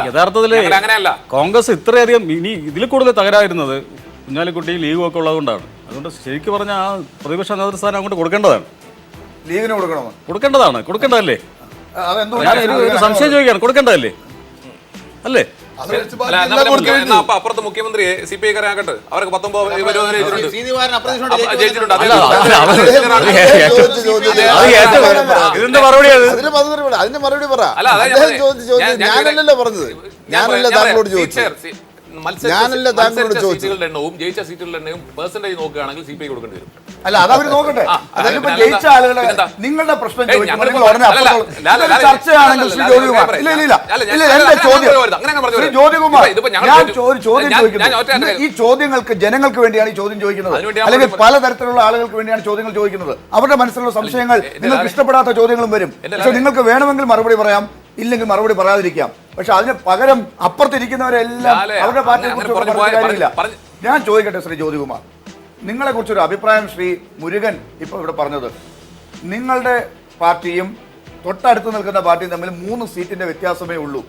യഥാർത്ഥത്തില് കോൺഗ്രസ് ഇത്രയധികം ഇനി ഇതിൽ കൂടുതൽ തകരായിരുന്നത് കുഞ്ഞാലിക്കുട്ടി ലീഗും ഒക്കെ ഉള്ളതുകൊണ്ടാണ്. അതുകൊണ്ട് ശരിക്കും പറഞ്ഞാൽ ആ പ്രതിപക്ഷ നേതൃസ്ഥാനം അങ്ങോട്ട് കൊടുക്കേണ്ടതാണ്. ലീഗിന് കൊടുക്കേണ്ടതല്ലേ? കൊടുക്കേണ്ടതല്ലേ? ഞാൻ ഒരു സംശയം ചോദിക്കുകയാണ്, കൊടുക്കേണ്ടതല്ലേ? അല്ലേ? അത് വെച്ച് അല്ല, ബാക്കി എന്നാ എല്ലാം പിന്നെ കൊടുത്തു എന്നാ അപ്പൊ അപ്പുറത്ത് മുഖ്യമന്ത്രിയെ CPI ആക്കട്ടെ. അവർക്ക് 19 ജയിച്ചിട്ടുണ്ട്. ശ്രീനിവാരൻ അപ്രതീക്ഷിതമായിട്ട് അപ്പൊ ജയിച്ചിട്ടുണ്ട്. അല്ല, ഇതിന്റെ മറുപടി അതിന്റെ മറുപടി പറ. അല്ല, അതാ ഞാൻ അദ്ദേഹം പറഞ്ഞത്. ചോദിച്ച ചോദ്യം ഞാനല്ലല്ലോ പറഞ്ഞത്. ഞാനല്ല താങ്കളോട് ചോദിച്ചത്. ഞാനല്ല താങ്കളോട് ചോദിച്ചത്. സീറ്റുകളുടെ എണ്ണവും ജയിച്ച സീറ്റുകളുടെ എണ്ണവും പെർസെന്റേജ് നോക്കുകയാണെങ്കിൽ CPI കൊടുക്കേണ്ടി വരും. അല്ല അത് അവർ നോക്കട്ടെ. അതായത് ഇപ്പൊ ജയിച്ച ആളുകളെ നിങ്ങളുടെ പ്രശ്നം ചോദിക്കുമ്പോൾ ഞങ്ങൾ നിങ്ങൾ ഉടനെ അല്ല, അപ്പുറത്തോളം ലാൽ, ഇതൊരു ലാൽ, ചർച്ചയാണെങ്കിൽ ശ്രീ ലാൽ, ജ്യോതികുമാർ ലാൽ, ഇല്ല ഞാൻ എന്റെ ചോദ്യം അങ്ങനെ പറഞ്ഞു ശ്രീ ജ്യോതികുമാർ ഇതിപ്പോ ഞങ്ങൾ ഞാൻ ചോദിച്ചു. ചോദ്യം ഞാൻ ചോദിക്കുന്നത് ഒറ്റ ഈ ചോദ്യങ്ങൾക്ക് ജനങ്ങൾക്ക് വേണ്ടിയാണ് ഈ ചോദ്യം ചോദിക്കുന്നത്, അതിനുവേണ്ടി ഞാൻ അല്ലെങ്കിൽ മറുപടി പലതരത്തിലുള്ള ആളുകൾക്ക് വേണ്ടിയാണ് ചോദ്യങ്ങൾ ചോദിക്കുന്നത്. അവരുടെ മനസ്സിലുള്ള സംശയങ്ങൾ നിങ്ങൾക്ക് ഇഷ്ടപ്പെടാത്ത ചോദ്യങ്ങളും വരും. പക്ഷെ നിങ്ങൾക്ക് വേണമെങ്കിൽ മറുപടി പറയാം, ഇല്ലെങ്കിൽ മറുപടി പറയാതിരിക്കാം. പക്ഷെ അതിന് പകരം അപ്പുറത്തിരിക്കുന്നവരെല്ലാം അവരുടെ പാർട്ടിയെ കുറിച്ച് പറഞ്ഞ കാര്യമില്ല. ഞാൻ ചോദിക്കട്ടെ ശ്രീ ജ്യോതികുമാർ, നിങ്ങളെ കുറിച്ചൊരു അഭിപ്രായം ശ്രീ മുരുകൻ ഇപ്പൊ ഇവിടെ പറഞ്ഞത്, നിങ്ങളുടെ പാർട്ടിയും തൊട്ടടുത്ത് നിൽക്കുന്ന പാർട്ടിയും തമ്മിൽ 3 സീറ്റിന്റെ വ്യത്യാസമേ ഉള്ളൂ.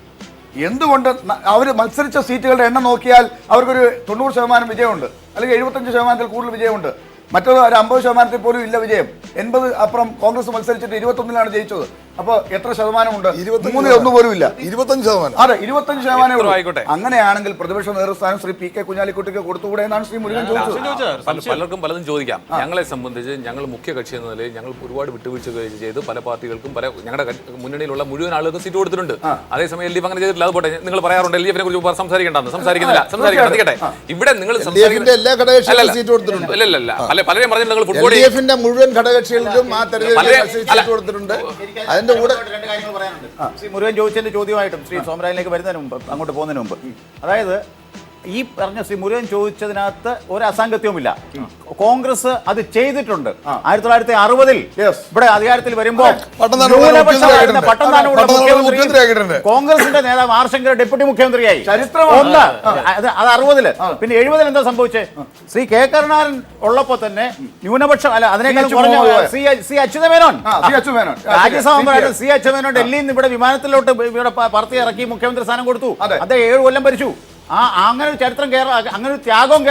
എന്തുകൊണ്ട് അവർ മത്സരിച്ച സീറ്റുകളുടെ എണ്ണം നോക്കിയാൽ അവർക്കൊരു 90% വിജയമുണ്ട്, അല്ലെങ്കിൽ 75% കൂടുതൽ വിജയമുണ്ട്. മറ്റൊരു 50% പോലും ഇല്ല വിജയം. 80 അപ്പുറം കോൺഗ്രസ് മത്സരിച്ചിട്ട് 21 ജയിച്ചത്. അപ്പൊ എത്ര ശതമാനമുണ്ട്? 3 പോലും ഇല്ല. 25%. അതെ, 25% ആയിക്കോട്ടെ. അങ്ങനെയാണെങ്കിൽ പ്രതിപക്ഷ നേതൃസ്ഥാനം ശ്രീ PK കുഞ്ഞാലിക്കുട്ടിക്ക് കൊടുത്തുകൂടെ എന്നാണ് ശ്രീ മുരുകൻ ചോദിച്ചത്. പലർക്കും പലതും ചോദിക്കാം. ഞങ്ങളെ സംബന്ധിച്ച് ഞങ്ങൾ മുഖ്യ കക്ഷി എന്ന നിലയിൽ ഞങ്ങൾ ഒരുപാട് വിട്ടുവീഴ്ച ചെയ്ത് പല പാർട്ടികൾക്കും ഞങ്ങളുടെ മുന്നണിയിലുള്ള മുഴുവൻ ആളുകൾക്കും സീറ്റ് കൊടുത്തിട്ടുണ്ട്. അതേസമയം LDF അങ്ങനെ ചെയ്തിട്ടില്ല. അതുപോട്ടെ, നിങ്ങൾ പറയാറുണ്ട് LDF കുറിച്ച് സംസാരിക്കുന്നില്ല. സംസാരിക്കട്ടെ. ഇവിടെ നിങ്ങൾ എല്ലാ ഘടകകക്ഷികളും സീറ്റ് കൊടുത്തിട്ടുണ്ട്. അല്ല, പലരും പറഞ്ഞിട്ട് നിങ്ങൾ ഫുട്ബോൾ LDF-ന്റെ മുഴുവൻ ഘടകകക്ഷികൾക്കും ആ തെരഞ്ഞെടുപ്പിൽ സീറ്റ് കൊടുത്തിട്ടുണ്ട്. അതിന്റെ കൂടെ രണ്ട് കാര്യങ്ങൾ പറയാനുണ്ട്. ശ്രീ മുരുകൻ ചോദിച്ചതിന്റെ ചോദ്യമായിട്ടും ശ്രീ സോമരാജിലേക്ക് വരുന്നതിന് മുമ്പ്, അങ്ങോട്ട് പോകുന്നതിന് മുമ്പ്, അതായത് ഈ പറഞ്ഞ ശ്രീ മുരുകൻ ചോദിച്ചതിനകത്ത് ഒരു അസാംഗത്യവുമില്ല. കോൺഗ്രസ് അത് ചെയ്തിട്ടുണ്ട്. 1960-ൽ ഇവിടെ അധികാരത്തിൽ വരുമ്പോൾ കോൺഗ്രസിന്റെ നേതാവ് ആർ ശങ്കർ ഡെപ്യൂട്ടി മുഖ്യമന്ത്രിയായി. ഒന്ന് അത് 60-ല്. പിന്നെ 70-ൽ എന്താ സംഭവിച്ചത്? ശ്രീ കെ കരുണാകരൻ ഉള്ളപ്പോ തന്നെ ന്യൂനപക്ഷം അല്ല അതിനേക്കാൾ കുറഞ്ഞ സി അച്യുതമേനോൻ രാജ്യസഭ സി അച്യുതമേനോൻ ഡൽഹിയിൽ നിന്ന് ഇവിടെ വിമാനത്തിലോട്ട് ഇവിടെ പറത്തി ഇറക്കി മുഖ്യമന്ത്രി സ്ഥാനം കൊടുത്തു. അദ്ദേഹം 7 കൊല്ലം ഭരിച്ചു. അങ്ങനെ ഒരു ചരിത്രം അങ്ങനെ ഒരു ത്യാഗവും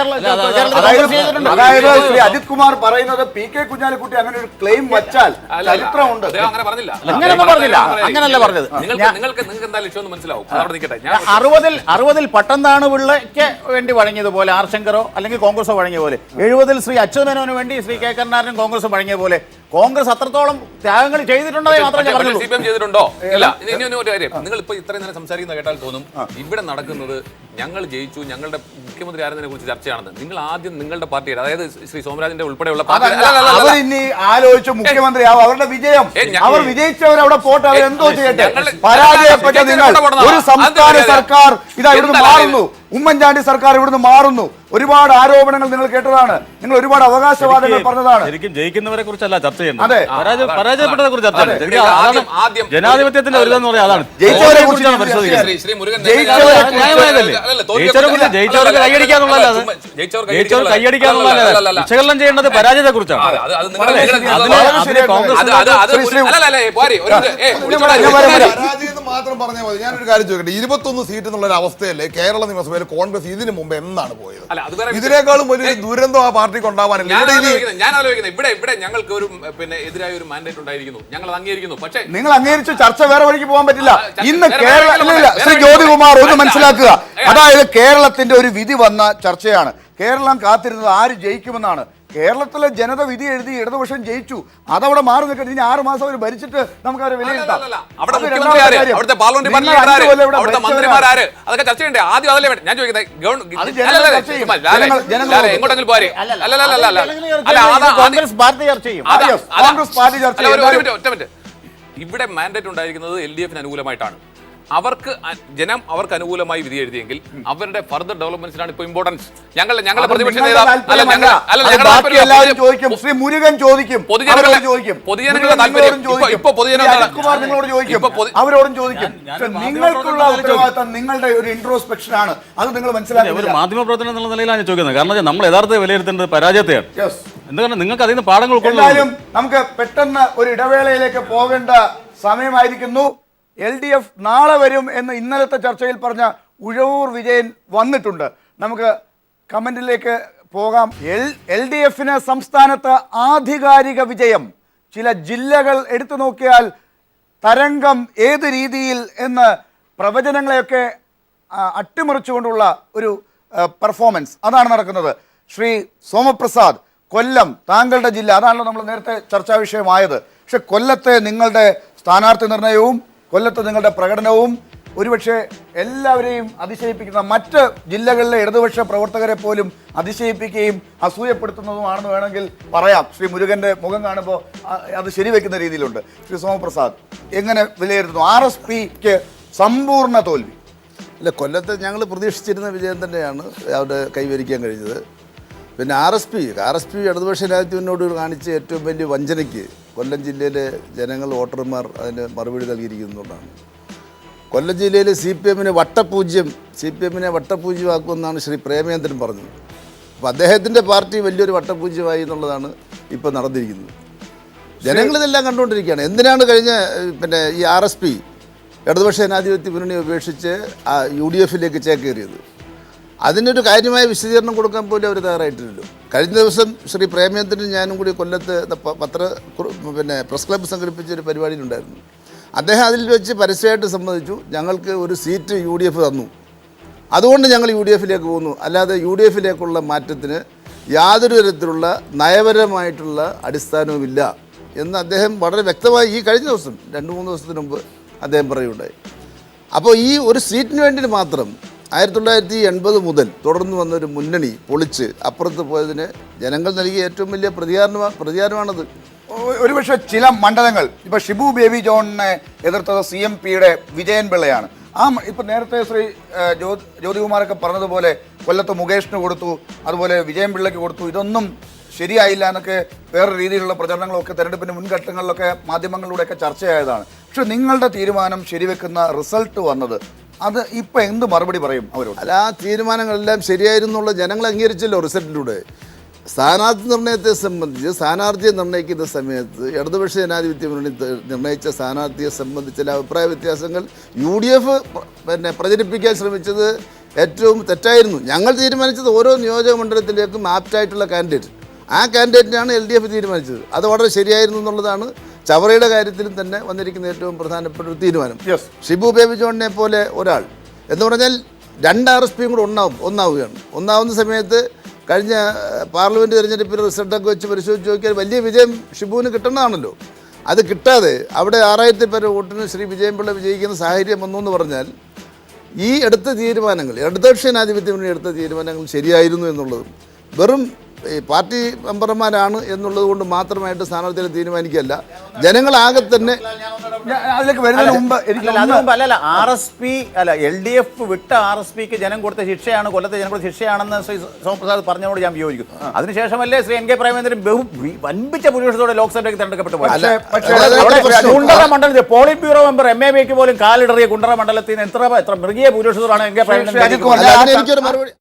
അതായത് ശ്രീ അജിത് കുമാർ പറയുന്നത് PK കുഞ്ഞാലിക്കുട്ടി അങ്ങനെ ഒരു ക്ലെയിം വച്ചാൽ ചരിത്രമുണ്ട്. അങ്ങനെ പറഞ്ഞില്ല. അങ്ങനല്ല പറഞ്ഞത്. നിങ്ങൾക്ക് എന്താ ലക്ഷ്യം മനസ്സിലാവും. 60-ൽ പട്ടംതാണു പിള്ളയ്ക്ക് വേണ്ടി വഴങ്ങിയതുപോലെ ആർ ശങ്കറോ അല്ലെങ്കിൽ കോൺഗ്രസോ വഴങ്ങിയ പോലെ, 70-ൽ ശ്രീ അച്യുതമേനോന് വേണ്ടി ശ്രീ കെ കരുണാകരനും കോൺഗ്രസും വഴങ്ങിയ പോലെ കോൺഗ്രസ് അത്രത്തോളം ത്യാഗങ്ങൾ ചെയ്തിട്ടുണ്ടെന്ന് മാത്രമേ ഞാൻ പറഞ്ഞുള്ളൂ. CPM ചെയ്തിട്ടുണ്ടോ? ഇല്ല. ഇനി ഒരു കാര്യം, നിങ്ങൾ ഇപ്പൊ ഇത്രയും നേരം സംസാരിക്കുന്ന കേട്ടാൽ തോന്നും ഇവിടെ നടക്കുന്നത് ഞങ്ങൾ ജയിച്ചു, ഞങ്ങളുടെ മുഖ്യമന്ത്രി ആരെന്നതിനെ കുറിച്ച് ചർച്ചയാണെന്ന്. നിങ്ങൾ ആദ്യം നിങ്ങളുടെ പാർട്ടിയുടെ, അതായത് ശ്രീ സോമരാജിന്റെ ഉൾപ്പെടെയുള്ള അവർ ഇനി ആലോചിച്ച് മുഖ്യമന്ത്രിയാവും. അവരുടെ വിജയം, അവർ വിജയിച്ചവർ അവിടെ പോട്ടെ, അവർ എന്തോ ചെയ്യട്ടെ. പരാജയപ്പെട്ട നിങ്ങൾ ഒരു സംസ്ഥാന സർക്കാർ ഇതാ ഇവിടുന്ന് മാറുന്നു, ഉമ്മൻചാണ്ടി സർക്കാർ ഇവിടുന്ന് മാറുന്നു, ഒരുപാട് ആരോപണങ്ങൾ നിങ്ങൾ കേട്ടതാണ്, നിങ്ങൾ ഒരുപാട് അവകാശവാദങ്ങൾ പറഞ്ഞതാണ്. ശരിക്കും ജയിക്കുന്നവരെ കുറിച്ചല്ല ചർച്ച ചെയ്യുന്നത്, അതെ, പരാജയപ്പെട്ടവരെ കുറിച്ച് ചർച്ച ചെയ്യുന്നത്. ജനാധിപത്യത്തിന്റെ ഒരു ഇതെന്ന് പറയാം, അതാണ് ജയിച്ചവരെ കുറിച്ചാണ് പരിശോധിക്കുന്നത്. ജയിച്ചവരെ ജയിച്ചവർക്ക് കൈയടിക്കാന്നുള്ളതല്ല, ജയിച്ചവർ കൈയടിക്കാന്നുള്ളതല്ല, വിശകലനം ചെയ്യേണ്ടത് പരാജയത്തെ കുറിച്ചാണ്. മാത്രം പറഞ്ഞാൽ മതി. ഞാനൊരു കാര്യം ചോദിക്കട്ടെ, 21 സീറ്റ് എന്നുള്ള ഒരു അവസ്ഥയല്ലേ കേരള നിയമസഭയിൽ കോൺഗ്രസ് ഇതിനു മുമ്പ് എന്നാണ് പോയത്? ഇതിനേക്കാളും വലിയ ദുരന്തം ആ പാർട്ടിക്ക് ഉണ്ടാവാനില്ല. ഞാൻ ആലോചിക്കുന്നത് ഇവിടെ ഞങ്ങൾക്ക് ഒരു എതിരായ ഒരു മാൻഡേറ്റ് ഉണ്ടായിരിക്കുന്നു, ഞങ്ങൾ അത് അംഗീകരിക്കുന്നു. പക്ഷേ നിങ്ങൾ അംഗീകരിച്ച് ചർച്ച വേറെ വഴിക്ക് പോകാൻ പറ്റില്ല. ഇന്ന് ശ്രീ ജ്യോതികുമാർ ഒന്ന് മനസ്സിലാക്കുക, അതായത് കേരളത്തിന്റെ ഒരു വിധി വന്ന ചർച്ചയാണ്. കേരളം കാത്തിരുന്നത് ആര് ജയിക്കുമെന്നാണ്. കേരളത്തിലെ ജനത വിധി എഴുതി ഇടതുപക്ഷം ജയിച്ചു, അതവിടെ മാറി നിൽക്കുന്നത്. ഇനി 6 മാസം അവർ ഭരിച്ചിട്ട് നമുക്ക് അവരെ വിലയിരുത്താം. അതൊക്കെ ചർച്ച ചെയ്യണ്ടേ? ആദ്യം അതല്ലേ ഞാൻ ചോദിക്കുന്നത്. ഇവിടെ മാൻഡേറ്റ് ഉണ്ടായിരിക്കുന്നത് LDF അനുകൂലമായിട്ടാണ്. അവർക്ക് അനുകൂലമായി വിധി എഴുതിയെങ്കിൽ അവരുടെ ഫർദർ ഡെവലപ്മെന്റ്സിനാണ് ഇപ്പോൾ ഇമ്പോർട്ടൻസ്. ഞങ്ങളുടെ പ്രതിപക്ഷ നേതാവ് ശ്രീ മുരുകൻ ചോദിക്കും, പൊതുജനങ്ങളുടെ താല്പര്യം ഇപ്പൊ അവരോടും ചോദിക്കും. നിങ്ങൾക്കുള്ള ഉത്തരവാദിത്തം നിങ്ങളുടെ ഒരു ഇൻട്രോസ്പെക്ഷൻ ആണ്, അത് നിങ്ങൾ മനസ്സിലാക്കുക. ഒരു മാധ്യമ പ്രവർത്തനം എന്നുള്ള നിലയിലാണ് ചോദിക്കുന്നത്. കാരണം നമ്മൾ യഥാർത്ഥ വിലയിരുത്തേണ്ടത് പരാജയത്തെയാണ്. എന്തുകൊണ്ട് നിങ്ങൾക്ക് അതിൽ നിന്ന് പാഠങ്ങൾ ഉൾക്കൊള്ളാനും. നമുക്ക് പെട്ടെന്ന് ഒരു ഇടവേളയിലേക്ക് പോകേണ്ട സമയമായിരിക്കുന്നു. LDF നാളെ വരും എന്ന് ഇന്നലത്തെ ചർച്ചയിൽ പറഞ്ഞ ഉഴവൂർ വിജയൻ വന്നിട്ടുണ്ട്. നമുക്ക് കമന്റിലേക്ക് പോകാം. LDF-ന് സംസ്ഥാനത്ത് ആധികാരിക വിജയം. ചില ജില്ലകൾ എടുത്തു നോക്കിയാൽ തരംഗം ഏത് രീതിയിൽ എന്ന് പ്രവചനങ്ങളെയൊക്കെ അട്ടിമറിച്ചുകൊണ്ടുള്ള ഒരു പെർഫോമൻസ് അതാണ് നടക്കുന്നത്. ശ്രീ സോമപ്രസാദ്, കൊല്ലം താങ്കളുടെ ജില്ല, അതാണല്ലോ നമ്മൾ നേരത്തെ ചർച്ചാ വിഷയമായത്. പക്ഷെ കൊല്ലത്തെ നിങ്ങളുടെ സ്ഥാനാർത്ഥി നിർണയവും കൊല്ലത്തെ നിങ്ങളുടെ പ്രകടനവും ഒരുപക്ഷെ എല്ലാവരെയും അതിശയിപ്പിക്കുന്ന, മറ്റ് ജില്ലകളിലെ ഇടതുപക്ഷ പ്രവർത്തകരെ പോലും അതിശയിപ്പിക്കുകയും അസൂയപ്പെടുത്തുന്നതുമാണെന്ന് വേണമെങ്കിൽ പറയാം. ശ്രീ മുരുകൻ്റെ മുഖം കാണുമ്പോൾ അത് ശരിവെക്കുന്ന രീതിയിലുണ്ട്. ശ്രീ സോമപ്രസാദ് എങ്ങനെ വിലയിരുത്തുന്നു? RSPക്ക് സമ്പൂർണ്ണ തോൽവി. അല്ല, കൊല്ലത്ത് ഞങ്ങൾ പ്രതീക്ഷിച്ചിരുന്ന വിജയം തന്നെയാണ് അവിടെ കൈവരിക്കാൻ കഴിഞ്ഞത്. പിന്നെ ആർ എസ് പി ഇടതുപക്ഷ രാജ്യത്തിനോട് കാണിച്ച ഏറ്റവും വലിയ വഞ്ചനയ്ക്ക് കൊല്ലം ജില്ലയിലെ ജനങ്ങൾ, വോട്ടർമാർ അതിന് മറുപടി നൽകിയിരിക്കുന്നതുകൊണ്ടാണ്. കൊല്ലം ജില്ലയിൽ CPM-നെ വട്ടപൂജ്യമാക്കുമെന്നാണ് ശ്രീ പ്രേമചന്ദ്രൻ പറഞ്ഞത്. അപ്പോൾ അദ്ദേഹത്തിൻ്റെ പാർട്ടി വലിയൊരു വട്ടപൂജ്യമായി എന്നുള്ളതാണ് ഇപ്പോൾ നടന്നിരിക്കുന്നത്. ജനങ്ങളിതെല്ലാം കണ്ടുകൊണ്ടിരിക്കുകയാണ്. എന്തിനാണ് കഴിഞ്ഞ ഈ RSP ഇടതുപക്ഷ ജനാധിപത്യ മുന്നണി ഉപേക്ഷിച്ച് UDF-ലേക്ക് ചേക്കേറിയത്? അതിനൊരു കാര്യമായ വിശദീകരണം കൊടുക്കാൻ പോലും അവർ തയ്യാറായിട്ടില്ലല്ലോ. കഴിഞ്ഞ ദിവസം ശ്രീ പ്രേമചന്ദ്രനും ഞാനും കൂടി കൊല്ലത്ത് പ്രസ് ക്ലബ്ബ് സംഘടിപ്പിച്ചൊരു പരിപാടിയിലുണ്ടായിരുന്നു. അദ്ദേഹം അതിൽ വെച്ച് പരസ്യമായിട്ട് സമ്മതിച്ചു, ഞങ്ങൾക്ക് ഒരു സീറ്റ് UDF തന്നു, അതുകൊണ്ട് ഞങ്ങൾ UDF-ലേക്ക് പോകുന്നു, അല്ലാതെ UDF-ലേക്കുള്ള മാറ്റത്തിന് യാതൊരു തരത്തിലുള്ള നയപരമായിട്ടുള്ള അടിസ്ഥാനവുമില്ല എന്ന് അദ്ദേഹം വളരെ വ്യക്തമായി ഈ കഴിഞ്ഞ ദിവസം 2-3 ദിവസത്തിന് മുമ്പ് അദ്ദേഹം പറയുകയുണ്ടായി. അപ്പോൾ ഈ ഒരു സീറ്റിന് വേണ്ടി മാത്രം 1980 മുതൽ തുടർന്ന് വന്നൊരു മുന്നണി പൊളിച്ച് അപ്പുറത്ത് പോയതിന് ജനങ്ങൾ നൽകിയ ഏറ്റവും വലിയ പ്രതികാരമാണത്. ഒരുപക്ഷെ ചില മണ്ഡലങ്ങൾ, ഇപ്പോൾ ഷിബു ബേബി ജോണിനെ എതിർത്തത് CMPയുടെ വിജയൻ പിള്ളയാണ്. ഇപ്പം നേരത്തെ ശ്രീ ജ്യോതികുമാരൊക്കെ പറഞ്ഞതുപോലെ കൊല്ലത്ത് മുകേഷിന് കൊടുത്തു, അതുപോലെ വിജയൻ പിള്ളയ്ക്ക് കൊടുത്തു, ഇതൊന്നും ശരിയായില്ല എന്നൊക്കെ വേറെ രീതിയിലുള്ള പ്രചരണങ്ങളൊക്കെ തെരഞ്ഞെടുപ്പിൻ്റെ മുൻഘട്ടങ്ങളിലൊക്കെ മാധ്യമങ്ങളിലൂടെയൊക്കെ ചർച്ചയായതാണ്. പക്ഷെ നിങ്ങളുടെ തീരുമാനം ശരിവെക്കുന്ന റിസൾട്ട് വന്നത്, അത് ഇപ്പം എന്ത് മറുപടി പറയും അവരോട്? അല്ല, ആ തീരുമാനങ്ങളെല്ലാം ശരിയായിരുന്നുള്ള ജനങ്ങൾ അംഗീകരിച്ചല്ലോ റിസൾട്ടിലൂടെ. സ്ഥാനാർത്ഥി നിർണയത്തെ സംബന്ധിച്ച്, സ്ഥാനാർത്ഥിയെ നിർണ്ണയിക്കുന്ന സമയത്ത് ഇടതുപക്ഷ ജനാധിപത്യ മുന്നണി നിർണ്ണയിച്ച സ്ഥാനാർത്ഥിയെ സംബന്ധിച്ച ചില അഭിപ്രായ വ്യത്യാസങ്ങൾ UDF പ്രചരിപ്പിക്കാൻ ശ്രമിച്ചത് ഏറ്റവും തെറ്റായിരുന്നു. ഞങ്ങൾ തീരുമാനിച്ചത് ഓരോ നിയോജക മണ്ഡലത്തിലേക്കും ആപ്റ്റായിട്ടുള്ള കാൻഡിഡേറ്റ്, ആ കാൻഡിഡേറ്റിനാണ് LDF തീരുമാനിച്ചത്. അത് വളരെ ശരിയായിരുന്നു എന്നുള്ളതാണ് ചവറയുടെ കാര്യത്തിലും തന്നെ വന്നിരിക്കുന്ന ഏറ്റവും പ്രധാനപ്പെട്ട ഒരു തീരുമാനം. ഷിബു ബേബി ജോണിനെ പോലെ ഒരാൾ എന്ന് പറഞ്ഞാൽ 2 RSPയും കൂടെ ഒന്നാവുകയാണ്. ഒന്നാവുന്ന സമയത്ത് കഴിഞ്ഞ പാർലമെൻറ്റ് തിരഞ്ഞെടുപ്പിൽ റിസൾട്ടൊക്കെ വെച്ച് പരിശോധിച്ച് നോക്കിയാൽ വലിയ വിജയം ഷിബുവിന് കിട്ടേണ്ടതാണല്ലോ. അത് കിട്ടാതെ അവിടെ 6000 പേരെ വോട്ടിന് ശ്രീ വിജയൻപിള്ള വിജയിക്കുന്ന സാഹചര്യം വന്നു എന്ന് പറഞ്ഞാൽ ഈ എടുത്ത തീരുമാനങ്ങൾ, ഇടതുപക്ഷ ജനാധിപത്യ മുന്നണി എടുത്ത തീരുമാനങ്ങൾ ശരിയായിരുന്നു എന്നുള്ളതും വെറും പാർട്ടി മെമ്പർമാരാണ് എന്നുള്ളത് കൊണ്ട് മാത്രമായിട്ട് സ്ഥാനാർത്ഥികളെ തീരുമാനിക്കുകയല്ല, ജനങ്ങളാകെ തന്നെ അതിലേക്ക് വരുന്നതിന് മുമ്പ് RSP LDF വിട്ട RSPക്ക് ജനം കൊടുത്ത ശിക്ഷയാണ്, കൊല്ലത്തെ ജനം കൊടുത്ത ശിക്ഷയാണെന്ന് ശ്രീ സോമപ്രസാദ് പറഞ്ഞതോട് ഞാൻ വിയോജിക്കുന്നു. അതിനുശേഷമല്ലേ ശ്രീ NK പ്രേമചന്ദ്രൻ വൻപിച്ച ഭൂരിപക്ഷത്തോടെ ലോക്സഭയിലേക്ക് തെരഞ്ഞെടുക്കപ്പെട്ടു പോയത്. കുണ്ടറ മണ്ഡലത്തിൽ പോളിറ്റ് ബ്യൂറോ മെമ്പർ MABക്ക് പോലും കാലിടറിയ കുണ്ടറ മണ്ഡലത്തിൽ നിന്ന് എത്ര മൃഗീയ ഭൂരിപക്ഷത്തോടാണ് NK പ്രേമചന്ദ്രൻ.